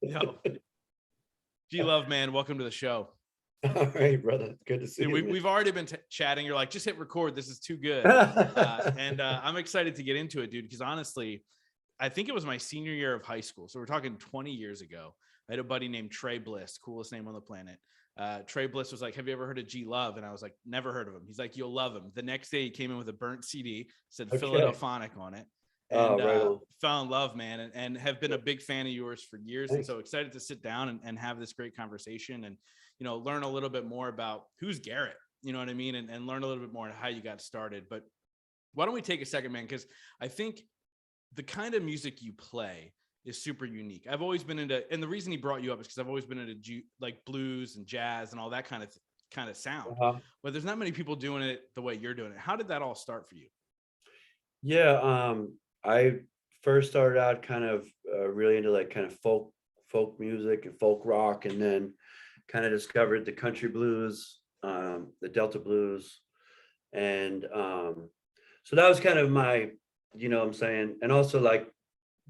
Yo, G Love, man, welcome to the show. All right, brother. Good to see Dude, you. we've already been chatting. You're like, just hit record. This is too good. And I'm excited to get into it, dude, because honestly, I think it was my senior year of high school. So we're talking 20 years ago. I had a buddy named Trey Bliss, coolest name on the planet. Trey Bliss was like, have you ever heard of G Love? And I was like, never heard of him. He's like, you'll love him. The next day he came in with a burnt CD, said Philadelphonic on it. And right on. fell in love, man, and have been a big fan of yours for years. Thanks. And so excited to sit down and have this great conversation and, you know, learn a little bit more about who's Garrett, you know what I mean? And learn a little bit more on how you got started. But why don't we take a second, man? Because I think the kind of music you play is super unique. I've always been into, and the reason he brought you up is because I've always been into like blues and jazz and all that kind of sound. But there's not many people doing it the way you're doing it. How did that all start for you? Yeah, I first started out kind of really into like kind of folk music and folk rock, and then kind of discovered the country blues, the Delta blues, and so that was kind of my, you know what I'm saying, and also like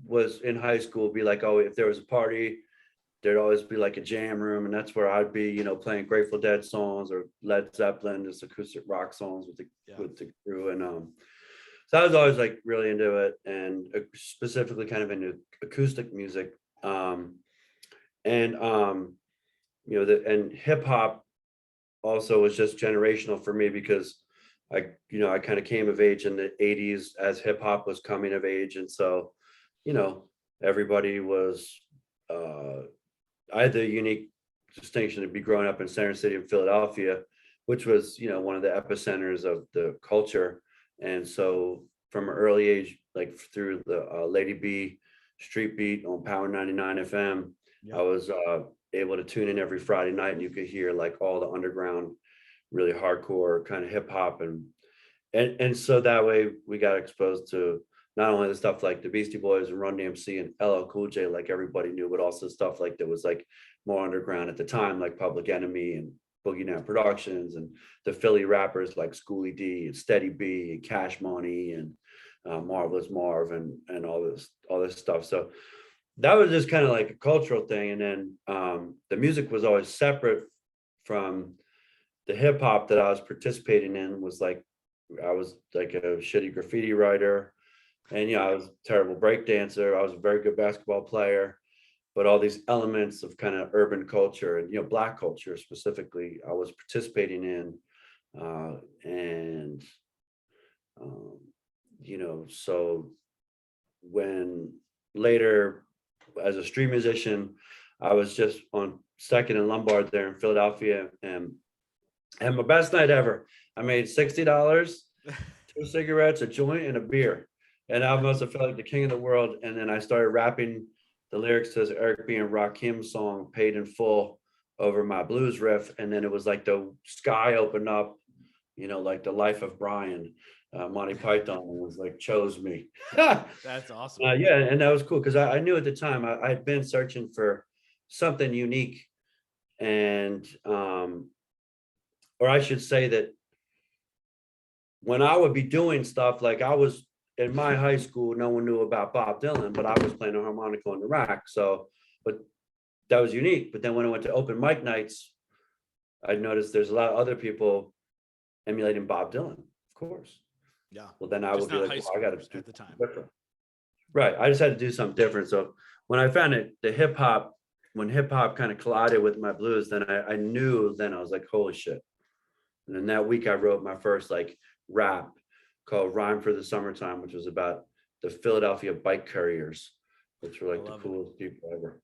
was in high school, be like, oh, if there was a party, there'd always be like a jam room, and that's where I'd be, you know, playing Grateful Dead songs or Led Zeppelin, just acoustic rock songs with the crew, and so I was always like really into it, and specifically kind of into acoustic music, and you know, and hip hop also was just generational for me because I kind of came of age in the 80s as hip hop was coming of age, and so, you know, everybody was. I had the unique distinction to be growing up in Center City in Philadelphia, which was, you know, one of the epicenters of the culture. And so from an early age, like through the Lady B Street Beat on Power 99 FM, Yep. I was able to tune in every Friday night, and you could hear like all the underground, really hardcore kind of hip hop, and so that way we got exposed to not only the stuff like the Beastie Boys and Run DMC and LL Cool J, like everybody knew, but also stuff like that was like more underground at the time, like Public Enemy and Boogie Down Productions, and the Philly rappers like Schoolie D and Steady B and Cash Money and Marvelous Marv and all this stuff. So that was just kind of like a cultural thing, and then the music was always separate from the hip hop that I was participating in. Was like I was like a shitty graffiti writer, and you know, I was a terrible break dancer. I was a very good basketball player, but all these elements of kind of urban culture and, you know, Black culture specifically, I was participating in, and you know, so when later as a street musician, I was just on Second and Lombard there in Philadelphia, and my best night ever. I made $60, 2 cigarettes, a joint, and a beer. And I must have felt like the king of the world. And then I started rapping the lyrics to this Eric B. and Rakim song, Paid in Full, over my blues riff. And then it was like the sky opened up, you know, like the life of Brian, Monty Python was like, chose me. That's awesome. Yeah, and that was cool because I knew at the time I had been searching for something unique. And, or I should say that when I would be doing stuff, like I was in my high school, no one knew about Bob Dylan, but I was playing a harmonica on the rack. So, but that was unique. But then when I went to open mic nights, I noticed there's a lot of other people emulating Bob Dylan, of course. Yeah. Well, then I would be like, well, I got to do at the time. different. Right. I just had to do something different. So when I found it, when hip hop kind of collided with my blues, then I knew, then I was like, holy shit. And then that week I wrote my first like rap called Rhyme for the Summertime, which was about the Philadelphia bike couriers, which were like the coolest people ever.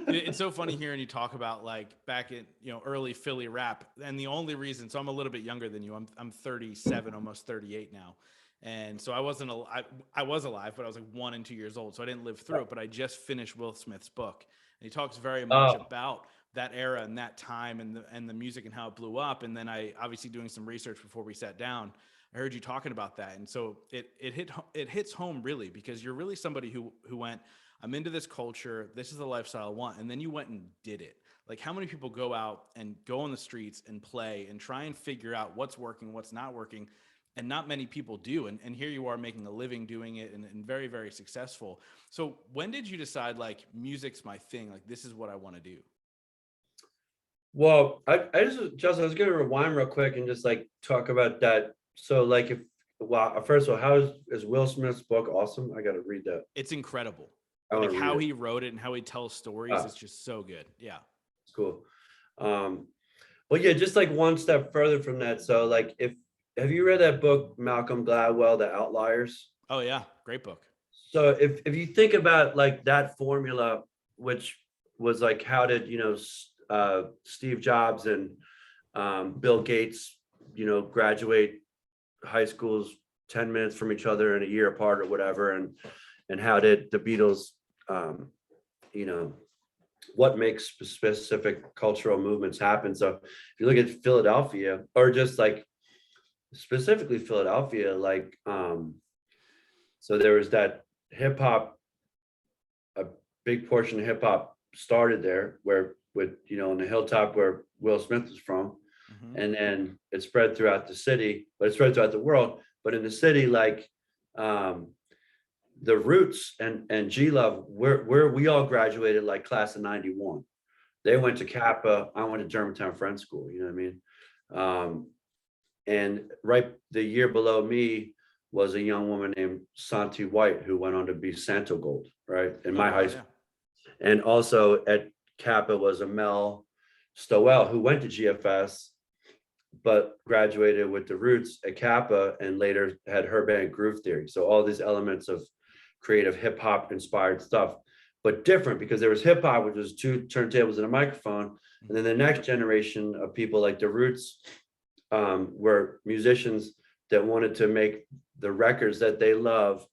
It's so funny hearing you talk about like back in, you know, early Philly rap. And the only reason, so I'm a little bit younger than you. I'm 37, almost 38 now. And so I was alive, but I was like 1 and 2 years old. So I didn't live through it, but I just finished Will Smith's book. And he talks very much about that era and that time and the music and how it blew up. And then I obviously doing some research before we sat down, I heard you talking about that. And so it hits home really, because you're really somebody who went, I'm into this culture. This is the lifestyle I want. And then you went and did it. Like how many people go out and go on the streets and play and try and figure out what's working, what's not working. and not many people do. And here you are making a living doing it, and very, very successful. So when did you decide like music's my thing? Like this is what I want to do? Well, I just I was gonna rewind real quick and just like talk about that. So like if well, first of all, is Will Smith's book awesome? I gotta read that. It's incredible. I want Like to read how it. he wrote it and how he tells stories. It's just so good. Yeah. It's cool. Um, well, yeah, just like one step further from that. So like if have you read that book, Malcolm Gladwell, The Outliers? Oh yeah. Great book. So if you think about like that formula, which was like how did Steve Jobs and Bill Gates, graduate high schools 10 minutes from each other and a year apart or whatever, and how did the Beatles, um, you know, what makes specific cultural movements happen. So if you look at Philadelphia, or just like specifically Philadelphia, like so there was that hip hop, a big portion of hip hop started there, where with on the hilltop where Will Smith is from, Hmm. and then it spread throughout the city, but it spread throughout the world. But in the city, like um, the Roots and G Love, we all graduated like class of '91. They went to Kappa. I went to Germantown Friends School. You know what I mean? Um, and right the year below me was a young woman named Santi White, who went on to be Santo Gold, right? In Oh my high wow. school. Yeah. And also at Kappa was a Mel Stowell, who went to GFS, but graduated with the Roots at Kappa and later had her band Groove Theory. So all these elements of creative hip hop inspired stuff, but different because there was hip hop, which was two turntables and a microphone. And then the next generation of people like the Roots were musicians that wanted to make the records that they love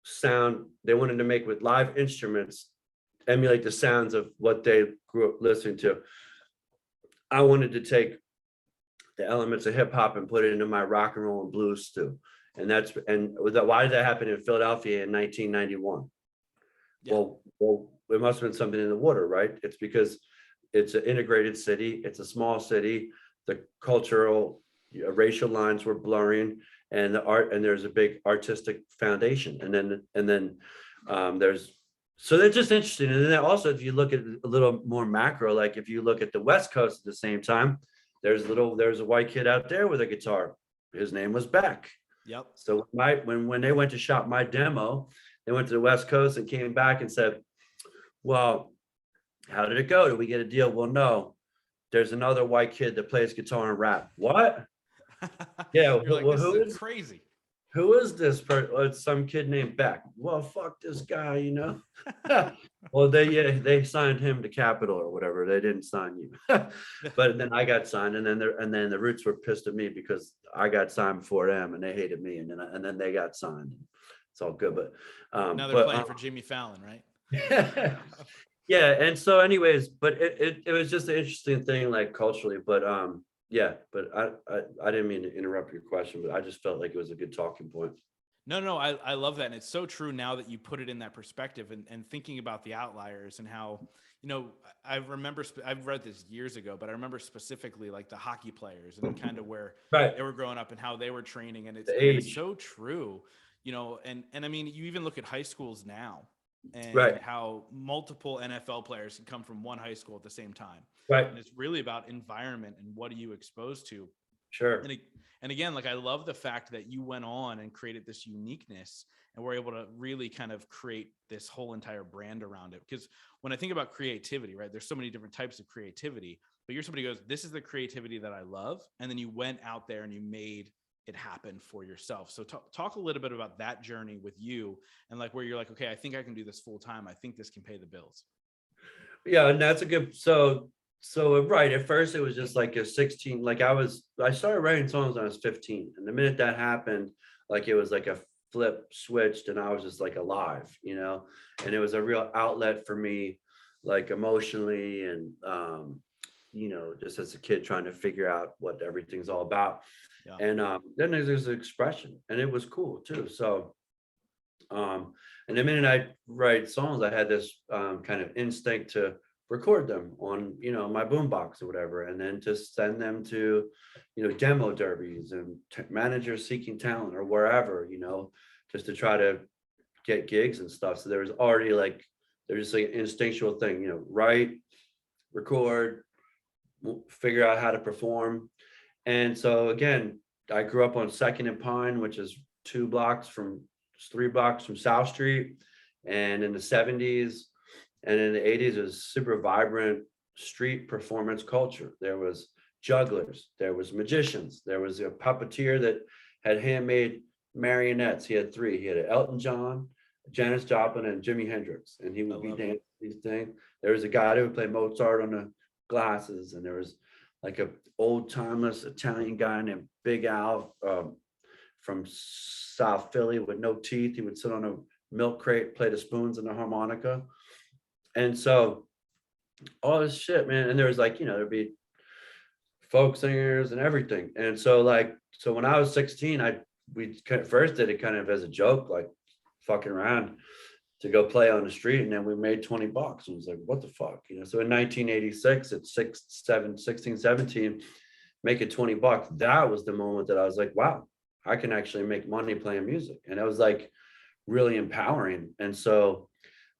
sound, they wanted to make with live instruments, emulate the sounds of what they grew up listening to. I wanted to take the elements of hip hop and put it into my rock and roll and blues stew. And why did that happen in Philadelphia in 1991? Yeah. Well, it must have been something in the water, right? It's because it's an integrated city. It's a small city. The cultural, racial lines were blurring, and the art, and there's a big artistic foundation. And then there's so they're just interesting. And then also, if you look at a little more macro, like if you look at the West Coast at the same time, there's a white kid out there with a guitar. His name was Beck. Yep. So when they went to shop my demo, they went to the West Coast and came back and said, well, how did it go? Did we get a deal? Well, no. There's another white kid that plays guitar and rap. What? Yeah. You're like, Well, this is crazy. who is this person? Oh, it's some kid named Beck. Well, fuck this guy, Well, they signed him to Capitol or whatever. They didn't sign you. But then I got signed, and then the Roots were pissed at me because I got signed before them, and they hated me, and then they got signed. It's all good, but Now they're playing for Jimmy Fallon, right? yeah. And so, anyways, but it was just an interesting thing, like culturally, but yeah. But I didn't mean to interrupt your question, but I just felt like it was a good talking point. No, I love that. And it's so true now that you put it in that perspective, and thinking about the outliers and how, I remember, I've read this years ago, but I remember specifically like the hockey players and kind of where Right. they were growing up and how they were training. And The it's age. so true, and I mean, you even look at high schools now and Right. how multiple NFL players can come from one high school at the same time. Right. And it's really about environment and what are you exposed to. Sure. And again, like I love the fact that you went on and created this uniqueness and were able to really kind of create this whole entire brand around it. Because when I think about creativity, right, there's so many different types of creativity, but you're somebody who goes, this is the creativity that I love. And then you went out there and you made it happen for yourself. So talk a little bit about that journey with you and like where you're like, okay, I think I can do this full time. I think this can pay the bills. Yeah, and that's a good. So right. At first, it was just like a 16. Like I started writing songs when I was 15, and the minute that happened, like it was like a flip switched, and I was just like alive, And it was a real outlet for me, like emotionally, and just as a kid trying to figure out what everything's all about. Yeah. And then there's an expression, and it was cool too. So, and the minute I write songs, I had this kind of instinct to record them on, my boombox or whatever, and then just send them to, demo derbies and managers seeking talent or wherever, just to try to get gigs and stuff. So there was already like, there's just like an instinctual thing, write, record, figure out how to perform. And so again, I grew up on Second and Pine, which is 3 blocks from South Street. And in the 70s and in the 80s, it was super vibrant street performance culture. There was jugglers, there was magicians, there was a puppeteer that had handmade marionettes. He had 3. He had Elton John, Janis Joplin, and Jimi Hendrix, and he would be dancing these things. There was a guy who would play Mozart on the glasses, and there was like a old timeless Italian guy named Big Al from South Philly with no teeth. He would sit on a milk crate, play the spoons and the harmonica. And so all this shit, man. And there was like, there'd be folk singers and everything. And so so when I was 16, we first did it kind of as a joke, like fucking around to go play on the street. And then we made $20. And it was like, what the fuck? So in 1986, at 16, 17, making $20, that was the moment that I was like, wow, I can actually make money playing music. And it was like really empowering. And so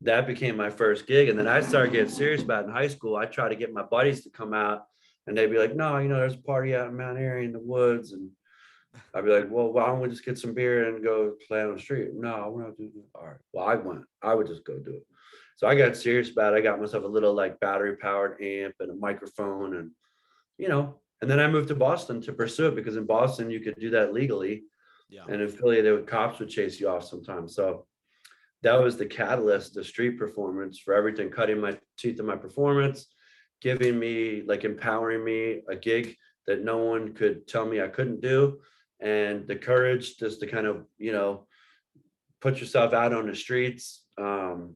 that became my first gig. And then I started getting serious about it in high school. I tried to get my buddies to come out, and they'd be like, no, there's a party out in Mount Airy in the woods. And I'd be like, well, why don't we just get some beer and go play on the street? No, we're not doing it. All right. Well, I would just go do it. So I got serious about it. I got myself a little like battery powered amp and a microphone, and, and then I moved to Boston to pursue it, because in Boston you could do that legally. Yeah. And in Philly, cops would chase you off sometimes. So that was the catalyst, the street performance for everything, cutting my teeth in my performance, giving me, like, empowering me a gig that no one could tell me I couldn't do. And the courage just to kind of, put yourself out on the streets, to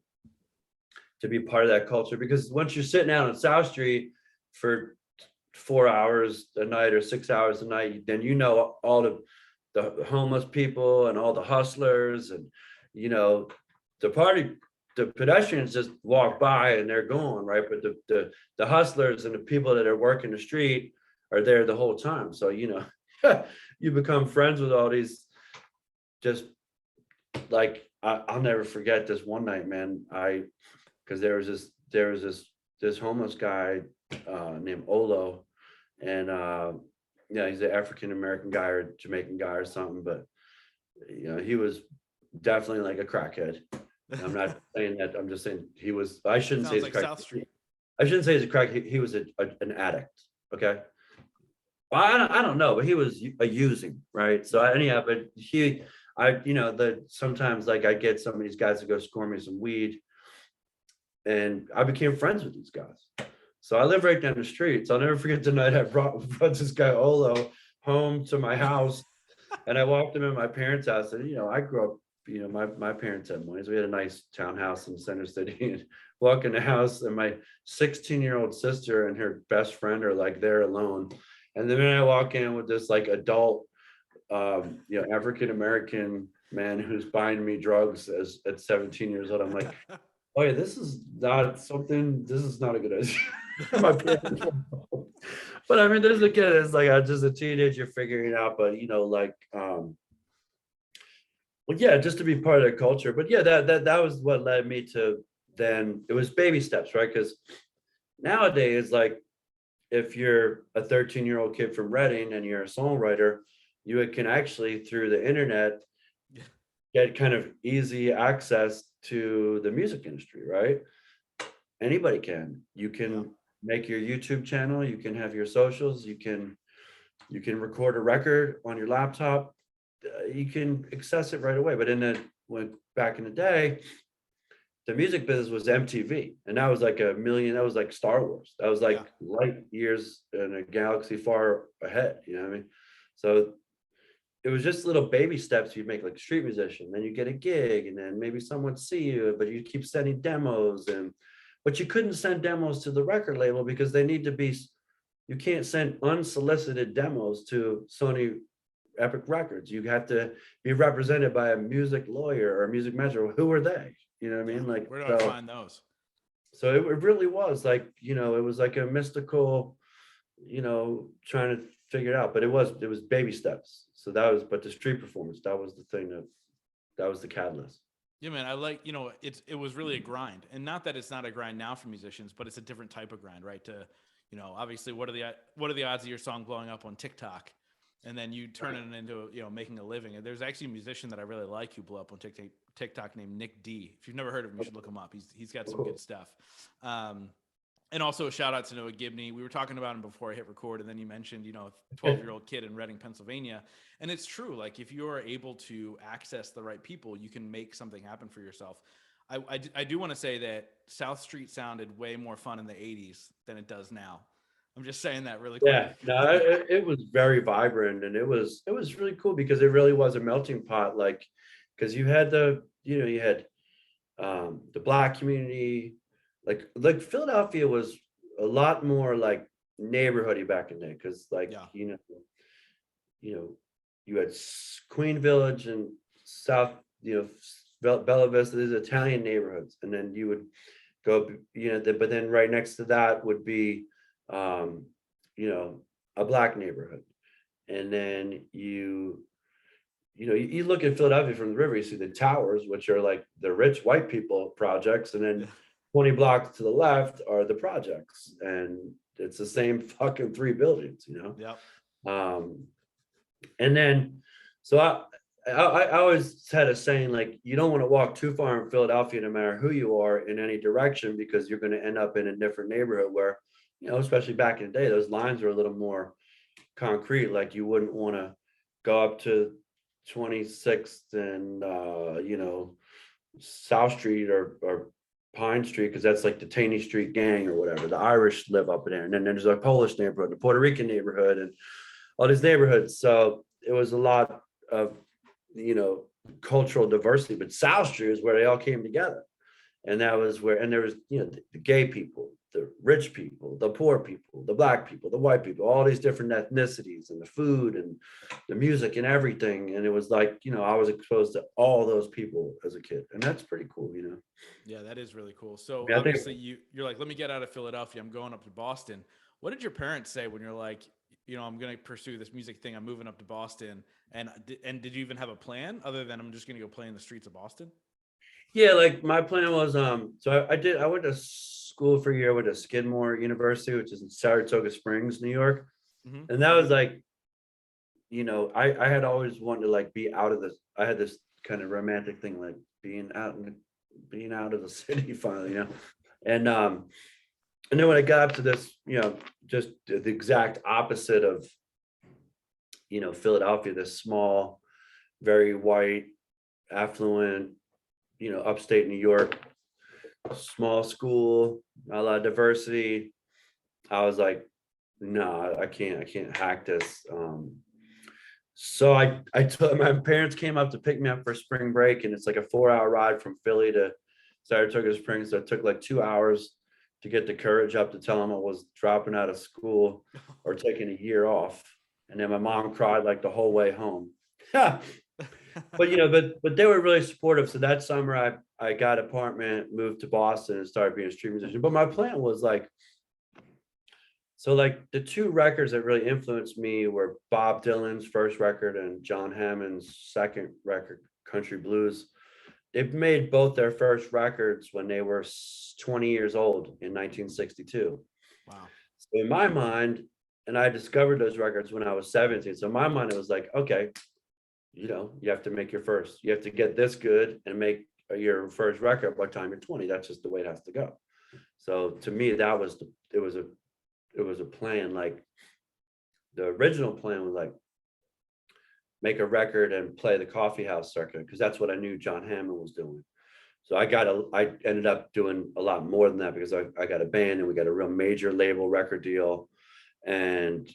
be part of that culture. Because once you're sitting out on South Street for 4 hours a night or 6 hours a night, then all the homeless people and all the hustlers, and the pedestrians just walk by and they're gone, right? But the hustlers and the people that are working the street are there the whole time. So you become friends with all these, just like, I'll never forget this one night, man. Because there was this homeless guy named Olo, and he's an African American guy or Jamaican guy or something, but he was definitely like a crackhead. I'm not saying that. I'm just saying he was. I shouldn't say he's like South Street. I shouldn't say he's a crack. He was an addict. Okay. Well, I don't know, but he was a using, right? So anyhow, but sometimes like I get some of these guys to go score me some weed, and I became friends with these guys. So I live right down the street. So I'll never forget the night I brought this guy Olo home to my house, and I walked him in my parents' house. And I grew up, my parents had money, so we had a nice townhouse in Center City. And walk in the house, and my 16-year-old sister and her best friend are like there alone. And the minute I walk in with this like adult, African American man who's buying me drugs at 17 years old, I'm like, oh yeah, this is not a good idea. My parents, but I mean, there's again, it's like I'm just a teenager figuring it out. But well, yeah, just to be part of their culture. But yeah, that was what led me to. Then it was baby steps, right? Because nowadays, like, if you're a 13-year-old kid from Reading and you're a songwriter, you can actually, through the internet, get kind of easy access to the music industry, right? Anybody can. You can make your YouTube channel, you can have your socials, you can record a record on your laptop, you can access it right away. But back in the day, the music business was MTV, and that was like that was like Star Wars. That was like light years in a galaxy far ahead, you know what I mean? So it was just little baby steps you make, like a street musician, then you get a gig, and then maybe someone see you, but you keep sending demos, but you couldn't send demos to the record label because they need to be, you can't send unsolicited demos to Sony Epic Records. You have to be represented by a music lawyer or a music manager. Who are they? You know what I mean? Like, where do I find those? So it really was like, it was like a mystical, trying to figure it out, but it was baby steps. So but the street performance, that was the thing that was the catalyst. Yeah, man, I like, it was really a grind. And not that it's not a grind now for musicians, but it's a different type of grind, right? To, obviously what are the odds of your song blowing up on TikTok? And then you turn it into, making a living. And there's actually a musician that I really like who blew up on TikTok named Nick D. If you've never heard of him, you should look him up. He's got some good stuff. And also a shout out to Noah Gibney. We were talking about him before I hit record, and then you mentioned, 12-year-old kid in Reading, Pennsylvania. And it's true. Like, if you are able to access the right people, you can make something happen for yourself. I do want to say that South Street sounded way more fun in the 80s than it does now. I'm just saying that really quick. Yeah, no, it was very vibrant, and it was really cool because it really was a melting pot. Like, because you had you had the Black community, like Philadelphia was a lot more like neighborhoody back in the day, because you had Queen Village and South, Bella Vista, these Italian neighborhoods, and then you would go, but then right next to that would be a Black neighborhood. And then you look at Philadelphia from the river, you see the towers, which are like the rich white people projects, and then 20 blocks to the left are the projects, and it's the same fucking three buildings. Yep. And then so I always had a saying, like, you don't want to walk too far in Philadelphia, no matter who you are, in any direction, because you're going to end up in a different neighborhood where, especially back in the day, those lines are a little more concrete. Like, you wouldn't want to go up to 26th and South Street or Pine Street, because that's like the Taney Street gang or whatever. The Irish live up there, and then there's a Polish neighborhood, the Puerto Rican neighborhood, and all these neighborhoods. So it was a lot of cultural diversity. But South Street is where they all came together, and that was where, and there was the gay people, the rich people, the poor people, the Black people, the white people, all these different ethnicities, and the food and the music and everything. And it was like, I was exposed to all those people as a kid, and that's pretty cool. Yeah, that is really cool. So Yeah, obviously you're like, let me get out of Philadelphia, I'm going up to Boston. What did your parents say when you're like, I'm going to pursue this music thing, I'm moving up to Boston? And did you even have a plan other than I'm just going to go play in the streets of Boston? Yeah, like my plan was, so I went to school for a year. I went to Skidmore University, which is in Saratoga Springs, New York. Mm-hmm. And that was like, I had always wanted to like be out of this. I had this kind of romantic thing, like being out of the city finally, and then when I got up to this, just the exact opposite of, Philadelphia, this small, very white, affluent, upstate New York, small school, not a lot of diversity. I was like, no, I can't hack this. So I took, my parents came up to pick me up for spring break, and it's like a 4-hour ride from Philly to Saratoga Springs. So it took like 2 hours to get the courage up to tell them I was dropping out of school or taking a year off. And then my mom cried like the whole way home. But but they were really supportive. So that summer I got an apartment, moved to Boston, and started being a street musician. But my plan was like, so like the two records that really influenced me were Bob Dylan's first record and John Hammond's second record, Country Blues. They've made both their first records when they were 20 years old in 1962. Wow. So in my mind, and I discovered those records when I was 17. So in my mind, it was like, okay, you have to make you have to get this good and make your first record by the time you're 20. That's just the way it has to go. So to me, it was a plan. Like, the original plan was like, make a record and play the coffee house circuit, because that's what I knew John Hammond was doing. So I ended up doing a lot more than that, because I got a band and we got a real major label record deal. And,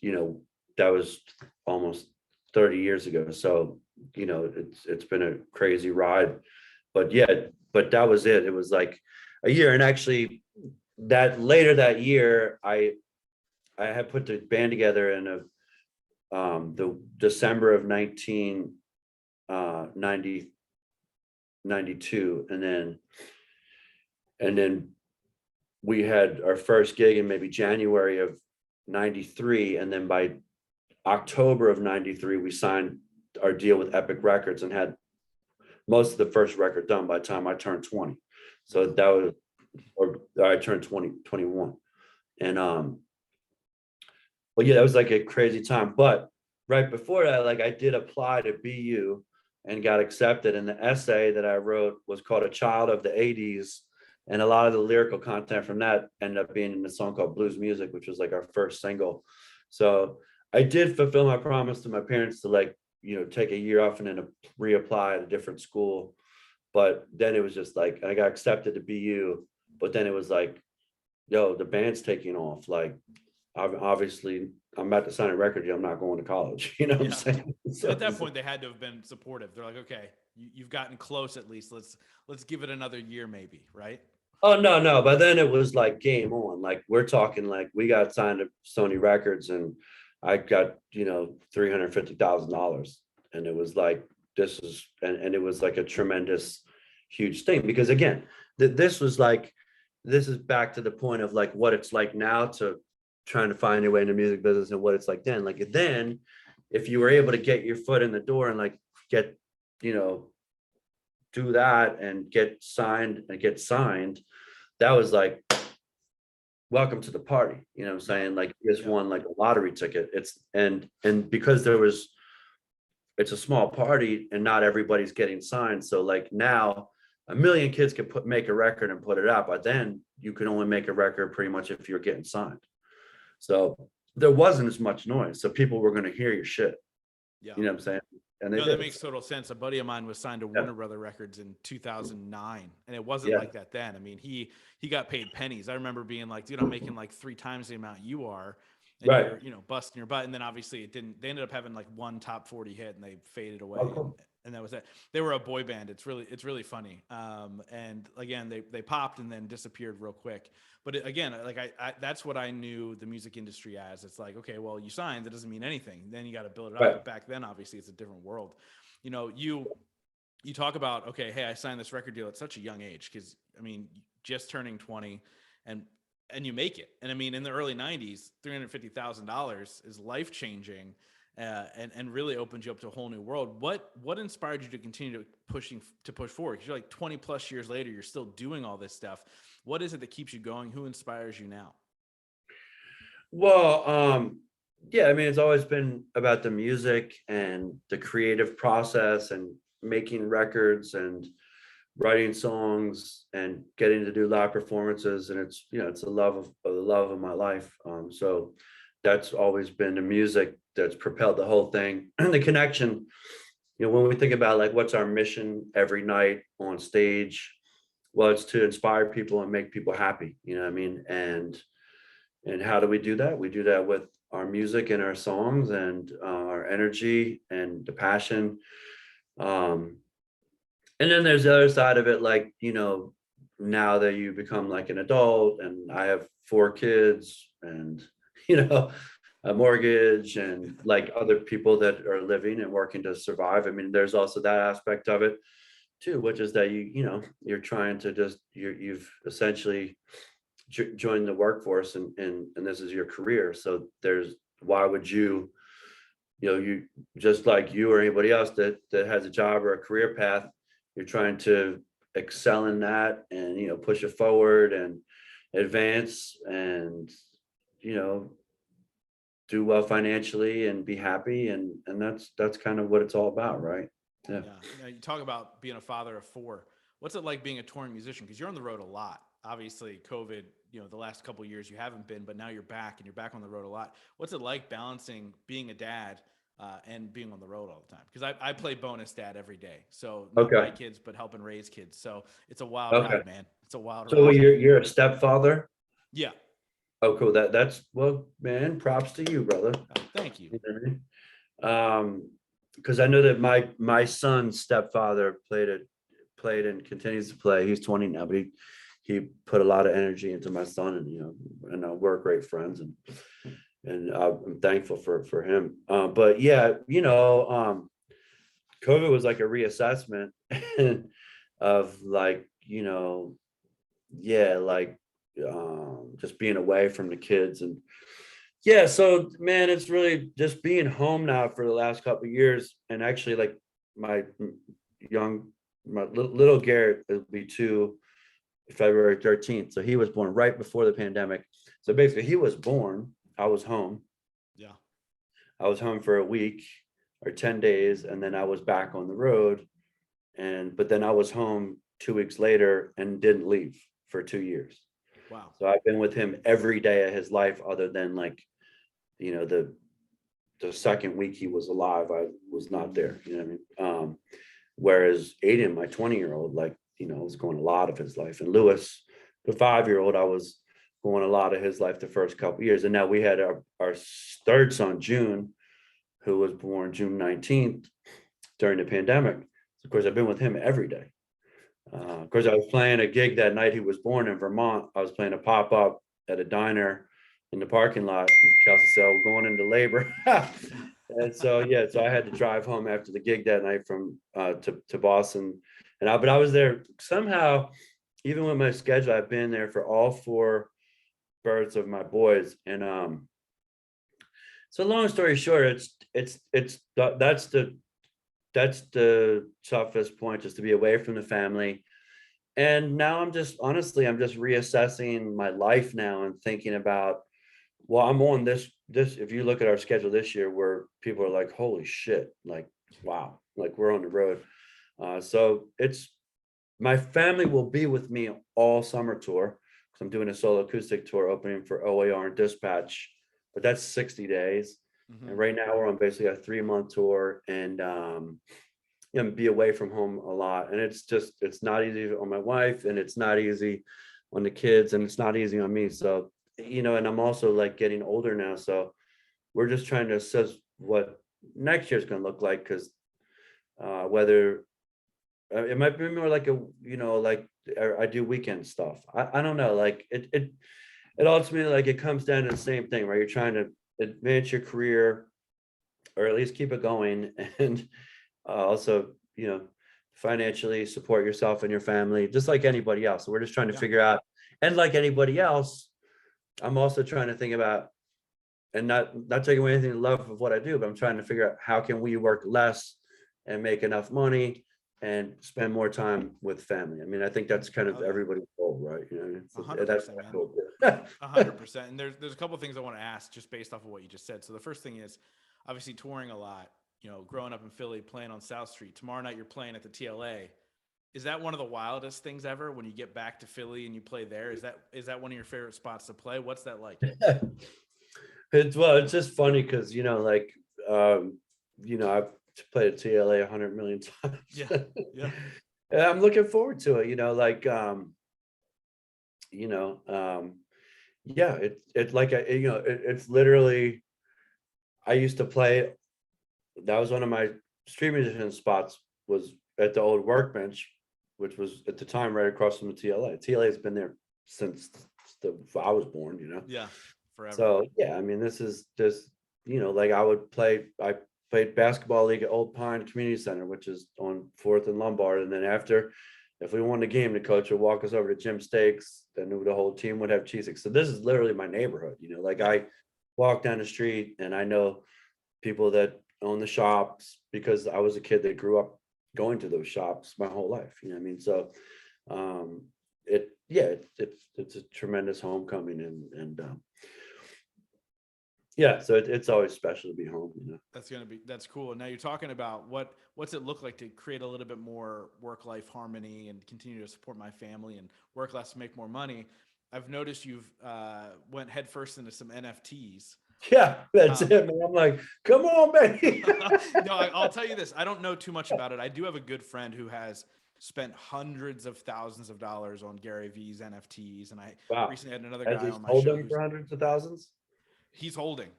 that was almost 30 years ago. So, it's been a crazy ride, but that was it. It was like a year. And actually later that year, I had put the band together in the December of 1992, and then we had our first gig in maybe January of 93. And then by October of 93, we signed our deal with Epic Records and had most of the first record done by the time I turned 20. So that was, or I turned 21. And well, yeah, that was like a crazy time. But right before that, like I did apply to BU and got accepted. And the essay that I wrote was called A Child of the 80s. And a lot of the lyrical content from that ended up being in a song called Blues Music, which was like our first single. So I did fulfill my promise to my parents to like, take a year off and then reapply at a different school. But then it was just like, I got accepted to BU, but then it was like, yo, the band's taking off. Like, obviously, I'm about to sign a record deal. I'm not going to college. You know what I'm saying? So at that point, they had to have been supportive. They're like, okay, you've gotten close at least. Let's give it another year, maybe, right? oh no. But then it was like game on. Like we're talking like we got signed to Sony Records and I got, $350,000. And it was like this is and it was like a tremendous, huge thing. Because again, this is back to the point of like what it's like now to trying to find your way in the music business and what it's like then. Like then, if you were able to get your foot in the door and like get, do that and get signed, that was like, welcome to the party. You know what I'm saying? Like you just won like a lottery ticket. It's and because it's a small party and not everybody's getting signed. So like now a million kids can make a record and put it out, but then you can only make a record pretty much if you're getting signed. So there wasn't as much noise. So people were going to hear your shit. Yeah. You know what I'm saying? And that makes total sense. A buddy of mine was signed to Warner Brother Records in 2009, and it wasn't like that then. I mean, he got paid pennies. I remember being like, dude, I'm making like 3 times the amount you are, and you're, busting your butt. And then obviously it didn't. They ended up having like one top 40 hit, and they faded away. And that was it. They were a boy band. It's really funny. And again, they popped and then disappeared real quick. But again, like I that's what I knew the music industry as. It's like, okay, well, you signed, that doesn't mean anything. Then you got to build it up. But back then, obviously, it's a different world. You talk about, okay, hey, I signed this record deal at such a young age because I mean, just turning 20, and you make it. And I mean, in the early 90s, $350,000 is life changing. And really opens you up to a whole new world. What inspired you to continue to push forward? Because you're like 20 plus years later, you're still doing all this stuff. What is it that keeps you going? Who inspires you now? Well, yeah, I mean, it's always been about the music and the creative process and making records and writing songs and getting to do live performances. And it's, it's the love of my life. So that's always been the music that's propelled the whole thing. And the connection, when we think about like what's our mission every night on stage, well, it's to inspire people and make people happy, you know what I mean? And how do we do that? We do that with our music and our songs and our energy and the passion. And then there's the other side of it, like, now that you become like an adult and I have 4 kids and, a mortgage and like other people that are living and working to survive. I mean, there's also that aspect of it too, which is that you're trying to just, you've essentially joined the workforce and this is your career. So why would you just like you or anybody else that has a job or a career path, you're trying to excel in that and, push it forward and advance and, do well financially and be happy. And that's kind of what it's all about. Right. Yeah. You talk about being a father of 4. What's it like being a touring musician? Because you're on the road a lot. Obviously, COVID, the last couple of years you haven't been, but now you're back and you're back on the road a lot. What's it like balancing being a dad and being on the road all the time? Because I play bonus dad every day. So not my kids, but helping raise kids. So it's a wild ride, man. It's a wild ride. So you're a stepfather? Yeah. Oh, cool. That's well, man, props to you, brother. Thank you. Because I know that my son's stepfather played and continues to play. He's 20 now, but he put a lot of energy into my son, and we're great friends, and I'm thankful for him. But yeah, COVID was like a reassessment of like, like just being away from the kids. And yeah, so man, it's really just being home now for the last couple of years. And actually, like my my little Garrett will be 2 February 13th. So he was born right before the pandemic. So basically, he was born, I was home. Yeah. I was home for a week or 10 days, and then I was back on the road. But then I was home 2 weeks later and didn't leave for 2 years. Wow. So I've been with him every day of his life, other than like, the second week he was alive, I was not there. You know what I mean? Whereas Aiden, my 20-year-old, like, was going a lot of his life. And Lewis, the 5-year-old, I was going a lot of his life the first couple of years. And now we had our third son, June, who was born June 19th during the pandemic. Of course, I've been with him every day. Of course, I was playing a gig that night he was born in Vermont. I was playing a pop-up at a diner in the parking lot. And Kelsey said, "We're going into labor." And so, yeah, so I had to drive home after the gig that night from to Boston. But I was there somehow, even with my schedule, I've been there for all 4 births of my boys. And so long story short, that's the toughest point, just to be away from the family. And now I'm just reassessing my life now and thinking about, well, I'm on this, if you look at our schedule this year, where people are like, holy shit, like, wow, like we're on the road. So my family will be with me all summer tour, because I'm doing a solo acoustic tour opening for OAR and Dispatch, but that's 60 days. And right now we're on basically a 3-month tour, and be away from home a lot. And it's not easy on my wife, and it's not easy on the kids, and it's not easy on me. So, and I'm also like getting older now. So we're just trying to assess what next year's going to look like. Cause whether it might be more like I do weekend stuff. I don't know. Like it ultimately, like, it comes down to the same thing, right? You're trying to advance your career, or at least keep it going, and also, financially support yourself and your family, just like anybody else. So we're just trying to figure out, and like anybody else, I'm also trying to think about, and not taking away anything in love of what I do, but I'm trying to figure out how can we work less and make enough money and spend more time with family. I mean, I think that's kind of everybody's goal, right? So 100%, that's man. my goal. 100%. And there's a couple of things I want to ask just based off of what you just said. So the first thing is, obviously, touring a lot, growing up in Philly, playing on South Street. Tomorrow night you're playing at the TLA. Is that one of the wildest things ever when you get back to Philly and you play there? Is that one of your favorite spots to play? What's that like? It's just funny because, I've played at TLA 100 million times. Yeah. Yeah. And I'm looking forward to it, yeah, it's like, it's literally, I used to play, that was one of my street musician spots, was at the old Workbench, which was at the time right across from the TLA. TLA has been there since I was born, Yeah. Forever. So yeah, I mean, this is just, like I played basketball league at Old Pine Community Center, which is on 4th and Lombard. And then after, if we won the game, the coach would walk us over to Jim Steaks, then the whole team would have cheese sticks. So this is literally my neighborhood, like I walk down the street and I know people that own the shops, because I was a kid that grew up going to those shops my whole life. You know what I mean? So it's a tremendous homecoming, and so it's always special to be home. That's cool. Now you're talking about what's it look like to create a little bit more work-life harmony and continue to support my family and work less to make more money. I've noticed you've went headfirst into some NFTs. Yeah, that's it, man. I'm like, come on, baby. No, I'll tell you this. I don't know too much about it. I do have a good friend who has spent hundreds of thousands of dollars on Gary V's NFTs, and I recently had another guy on my show. Them for hundreds of thousands? He's holding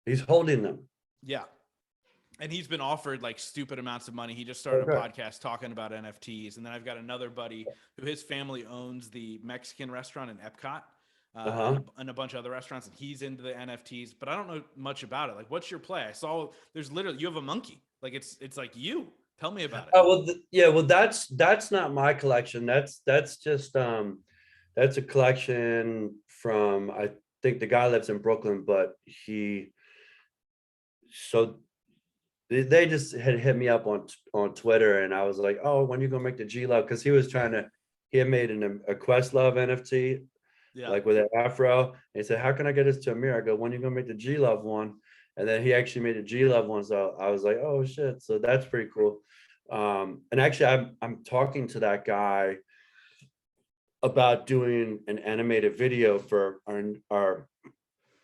them. Yeah. And he's been offered like stupid amounts of money. He just started a podcast talking about NFTs. And then I've got another buddy who his family owns the Mexican restaurant in Epcot. And a bunch of other restaurants, and he's into the NFTs, but I don't know much about it. Like, what's your play? I saw there's literally, you have a monkey. Like it's like you. Tell me about it. Oh, well, well, that's not my collection. That's just That's a collection from, I think the guy lives in Brooklyn, but so they just had hit me up on Twitter, and I was like, oh, when you gonna make the G Love? Because he had made a Questlove NFT, Yeah. like with an afro. And he said, how can I get this to Amir? I go, when you gonna make the G Love one? And then he actually made a G Love one. So I was like, oh shit. So that's pretty cool. And actually I'm talking to that guy about doing an animated video for our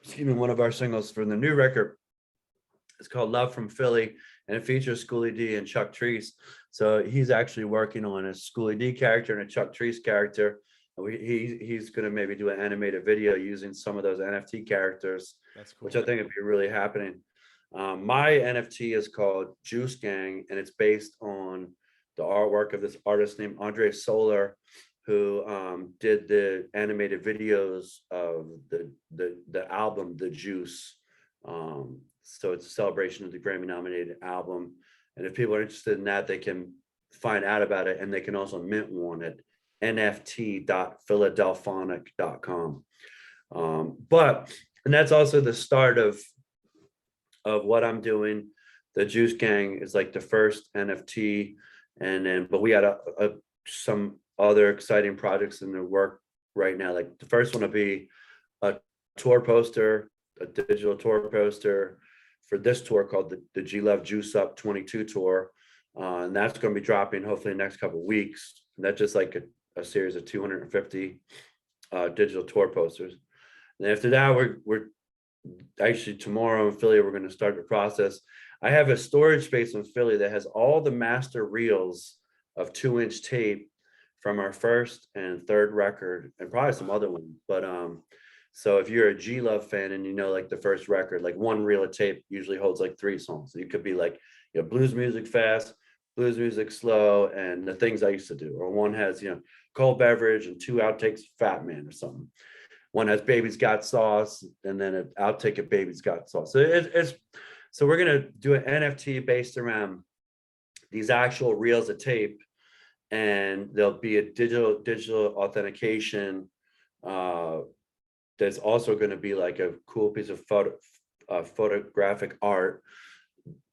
excuse me, one of our singles for the new record. It's called Love from Philly, and it features Schoolie D and Chuck Treese. So he's actually working on a Schoolie D character and a Chuck Treese character. He's going to maybe do an animated video using some of those NFT characters, That's cool. which I think would be really happening. My NFT is called Juice Gang, and it's based on the artwork of this artist named Andre Soler, who did the animated videos of the album The Juice. So it's a celebration of the Grammy nominated album. And if people are interested in that, they can find out about it, and they can also mint one at nft.philadelphonic.com. And that's also the start of what I'm doing. The Juice Gang is like the first NFT, but we got some other exciting projects in the work right now. Like the first one will be a tour poster, a digital tour poster for this tour called the G Love Juice Up 22 tour. And that's going to be dropping hopefully in the next couple of weeks. And that's just like a series of 250 digital tour posters. And after that, we're actually tomorrow in Philly, we're going to start the process. I have a storage space in Philly that has all the master reels of 2-inch tape from our first and third record, and probably some other ones. But so if you're a G Love fan and you know, like the first record, like one reel of tape usually holds like 3 songs. So you could be like, you know, blues music fast, blues music slow, and the things I used to do. Or one has, you know, cold beverage and 2 outtakes, Fat Man or something. One has Baby's Got Sauce, and then an outtake of Baby's Got Sauce. So we're gonna do an NFT based around these actual reels of tape, and there'll be a digital authentication. There's also going to be like a cool piece of photographic art,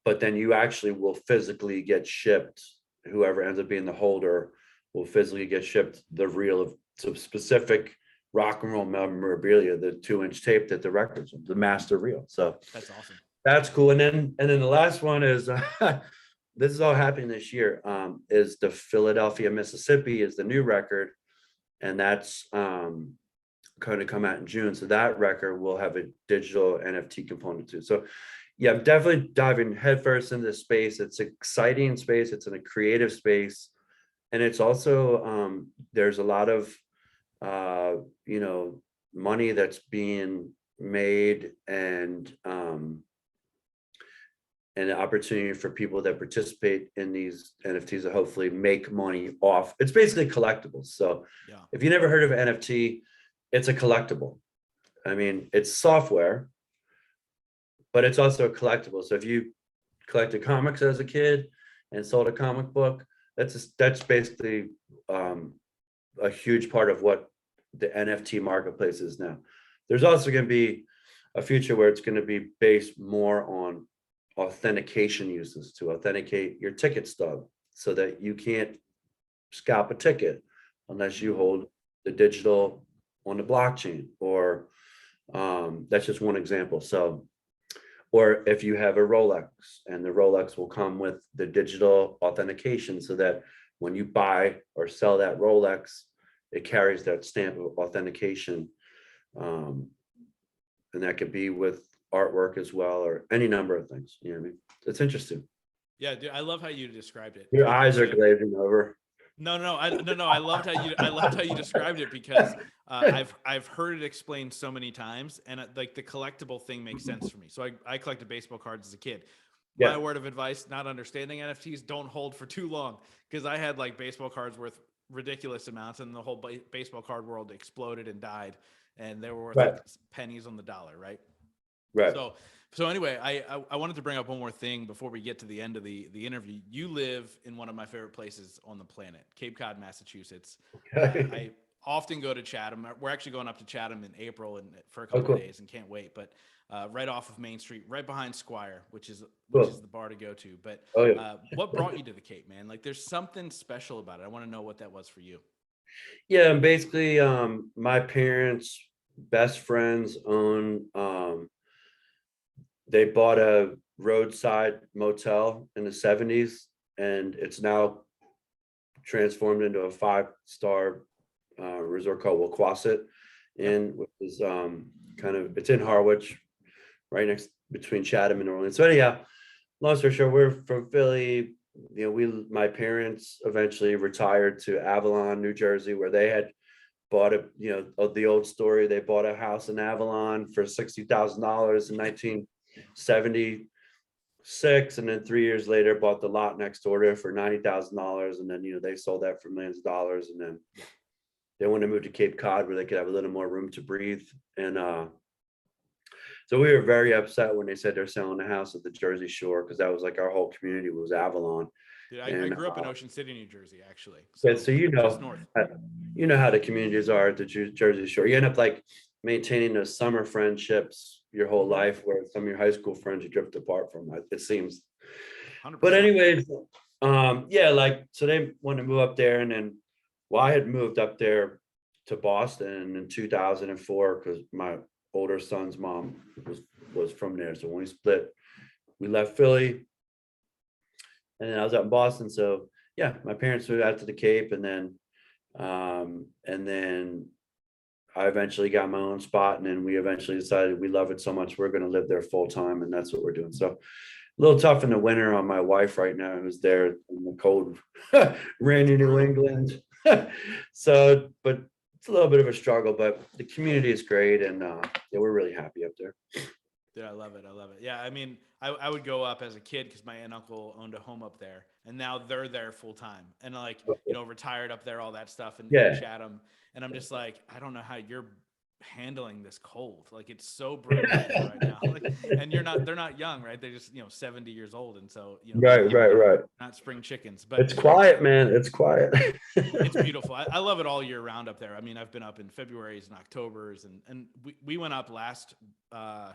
but then you actually will physically get shipped. Whoever ends up being the holder will physically get shipped the reel of some specific rock and roll memorabilia, the 2-inch tape that the records, the master reel. So That's awesome. That's cool. And then the last one is this is all happening this year. Is the Philadelphia, Mississippi is the new record, and that's going to come out in June. So that record will have a digital NFT component too. So yeah, I'm definitely diving headfirst into this space. It's an exciting space. It's in a creative space, and it's also there's a lot of money that's being made, and an opportunity for people that participate in these NFTs to hopefully make money off. It's basically collectibles. So Yeah. if you never heard of NFT, it's a collectible. I mean, it's software, but it's also a collectible. So if you collected comics as a kid and sold a comic book, that's basically a huge part of what the NFT marketplace is now. There's also going to be a future where it's going to be based more on authentication uses to authenticate your ticket stub, so that you can't scalp a ticket unless you hold the digital on the blockchain, or that's just one example. So, or if you have a Rolex, and the Rolex will come with the digital authentication, so that when you buy or sell that Rolex, it carries that stamp of authentication. And that could be with artwork as well, or any number of things. You know what I mean? It's interesting. Yeah, dude, I love how you described it. Your eyes are glazing over. No, I loved how you described it, because I've heard it explained so many times, and like the collectible thing makes sense for me. So I collected baseball cards as a kid. Yeah. My word of advice, not understanding NFTs, don't hold for too long, because I had like baseball cards worth ridiculous amounts, and the whole baseball card world exploded and died, and they were worth like pennies on the dollar, right? Right. So anyway, I wanted to bring up one more thing before we get to the end of the interview. You live in one of my favorite places on the planet, Cape Cod, Massachusetts. Okay. often go to Chatham. We're actually going up to Chatham in April and for a Oh, couple of cool. days and can't wait. But right off of Main Street, right behind Squire, which is Cool. the bar to go to. But Oh yeah. what brought you to the Cape, man? Like, there's something special about it. I want to know what that was for you. Yeah, and basically, my parents' best friends own. They bought a roadside motel in the '70s, and it's now transformed into a five-star resort called Waquasit, Yep. which is kind of it's in Harwich, right next between Chatham and New Orleans. So anyhow, long story short, we're from Philly. My parents eventually retired to Avalon, New Jersey, where they had bought the old story. They bought a house in Avalon for $60,000 in 1976, and then 3 years later bought the lot next door to it for $90,000, and then they sold that for millions of dollars, and then they wanted to move to Cape Cod where they could have a little more room to breathe. And so we were very upset when they said they're selling the house at the Jersey Shore, because that was like our whole community was Avalon. Dude, I And grew up in Ocean City, New Jersey, actually. yeah, So so just north. how the communities are at the Jersey Shore. You end up like maintaining those summer friendships your whole life, where some of your high school friends you drift apart from, it seems. 100%. But anyways, yeah, like so they wanted to move up there, and then I had moved up there to Boston in 2004 because my older son's mom was from there. So when we split, we left Philly, and then I was out in Boston. So yeah, my parents moved out to the Cape, and then I eventually got my own spot, and then we eventually decided we love it so much we're going to live there full time, and that's what we're doing. So a little tough in the winter on my wife right now, who's there in the cold, rainy New England. So, but it's a little bit of a struggle, but the community is great, and yeah, we're really happy up there. Dude, I love it. I love it. Yeah, I mean, I would go up as a kid because my aunt and uncle owned a home up there, and now they're there full time, and like retired up there, all that stuff, and Yeah, Chatham. And I'm just like, I don't know how you're handling this cold. Like, it's so brutal up there right now. Like, and they're not young, right? They're just 70 years old, and so right. not spring chickens, but It's quiet, man. It's quiet. it's beautiful. I love it all year round up there. I mean, I've been up in Februarys and Octobers, and we went up last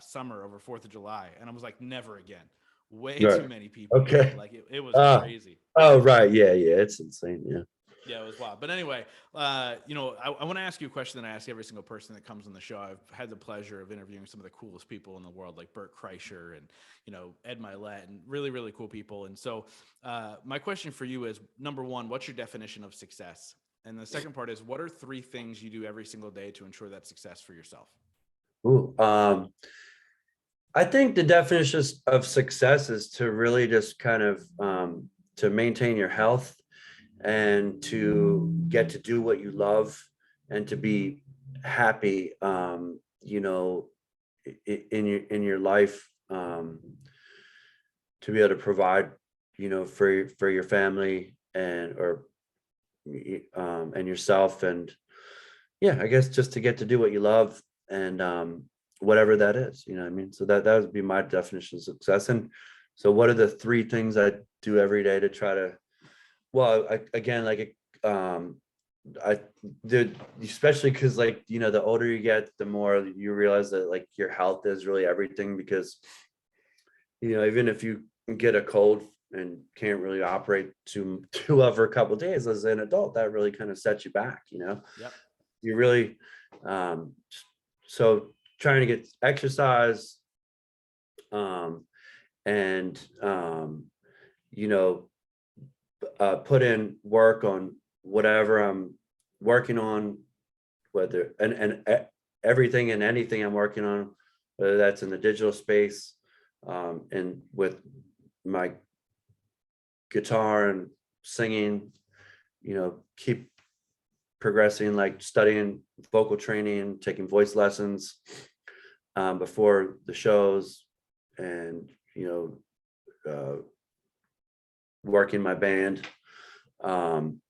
summer over 4th of July, and I was like, never again. Way Right. too many people. Okay. Man. Like it was crazy. Oh, right. Yeah. It's insane. Yeah. Yeah, it was wild. But anyway, I want to ask you a question that I ask every single person that comes on the show. I've had the pleasure of interviewing some of the coolest people in the world, like Bert Kreischer and, Ed Milet, and really, really cool people. And so my question for you is, number one, what's your definition of success? And the second part is, what are 3 things you do every single day to ensure that success for yourself? Ooh, I think the definition of success is to really just kind of to maintain your health, and to get to do what you love, and to be happy, in your life, to be able to provide, for your family and yourself, and yeah, I guess just to get to do what you love, and whatever that is, what I mean? So that would be my definition of success. And so what are the 3 things I do every day to try to, well, again, like, I did, especially because, like, the older you get, the more you realize that, like, your health is really everything, because, even if you get a cold and can't really operate too well for a couple of days as an adult, that really kind of sets you back, Yep. you really, so trying to get exercise, and, put in work on whatever I'm working on, whether and everything and anything I'm working on, whether that's in the digital space, and with my guitar and singing, keep progressing, like studying vocal training, taking voice lessons before the shows, and working my band, and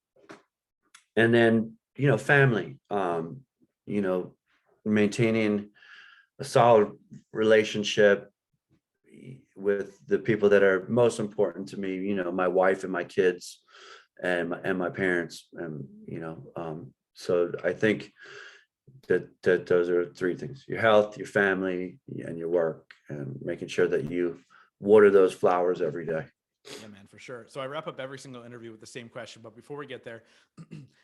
then family, maintaining a solid relationship with the people that are most important to me, my wife and my kids, and my parents, and So I think that those are three things: your health, your family, and your work, and making sure that you water those flowers every day. Yeah, man, for sure. So I wrap up every single interview with the same question, but before we get there,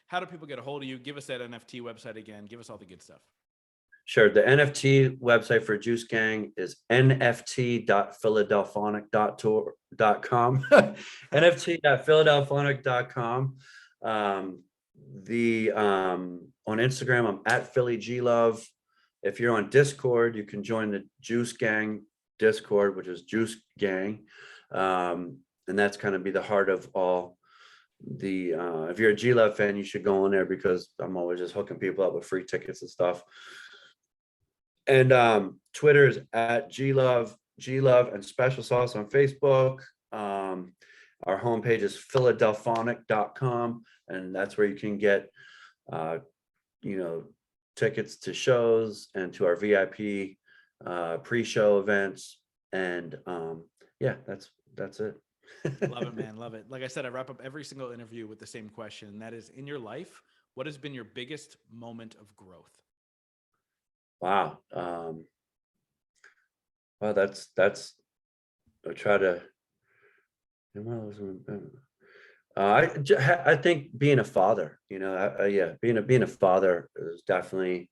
how do people get a hold of you? Give us that NFT website again. Give us all the good stuff. Sure. The NFT website for Juice Gang is nft.philadelphonic.com. nft.philadelphonic.com. On Instagram, I'm at Philly G Love. If you're on Discord, you can join the Juice Gang Discord, which is Juice Gang. And that's kind of be the heart of all the if you're a G Love fan, you should go on there, because I'm always just hooking people up with free tickets and stuff. And Twitter is at G Love, and Special Sauce on Facebook. Our homepage is philadelphonic.com, and that's where you can get tickets to shows and to our VIP pre-show events. And that's it. Love it, man. Love it. Like I said, I wrap up every single interview with the same question, and that is, in your life, what has been your biggest moment of growth? Wow. Well, that's I try to. I think being a father, being a father is definitely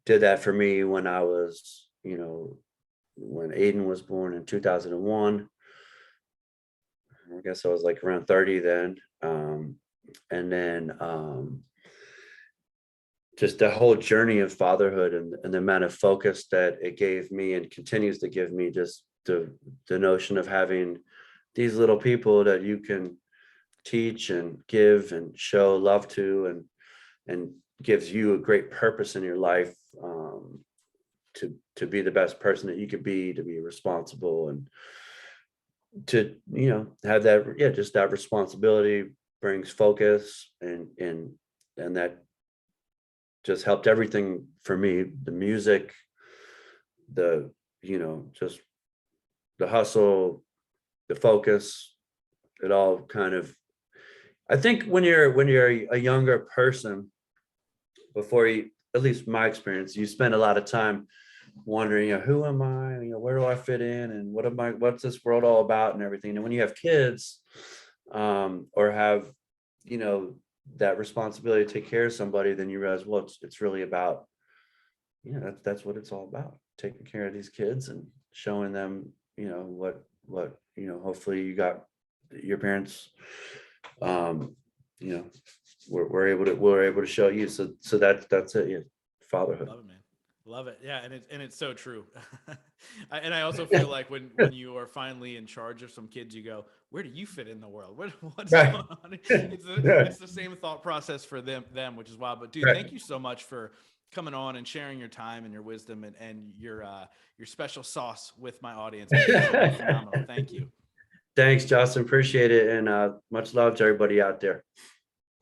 did that for me when I was, when Aiden was born in 2001. I guess I was like around 30 then. And then just the whole journey of fatherhood, and the amount of focus that it gave me and continues to give me, just the notion of having these little people that you can teach and give and show love to, and gives you a great purpose in your life, to be the best person that you could be, to be responsible, and to have that, just that responsibility brings focus, and that just helped everything for me. The music, just the hustle, the focus, it all kind of, I think when you're a younger person, before you, at least my experience, you spend a lot of time wondering, who am I? Where do I fit in? And what's this world all about, and everything. And when you have kids, or have, that responsibility to take care of somebody, then you realize, well, it's really about, that's what it's all about, taking care of these kids and showing them, what hopefully you got your parents, we're able to show you. So that's it. Yeah. Fatherhood. Love it, man. Love it. Yeah. And it's so true. I also feel like when you are finally in charge of some kids, you go, where do you fit in the world? What's Right. going on? It's the same thought process for them, which is wild. But dude, Right. thank you so much for coming on and sharing your time and your wisdom, and your special sauce with my audience. Phenomenal. Thank you. Thanks, Justin. Appreciate it. And much love to everybody out there.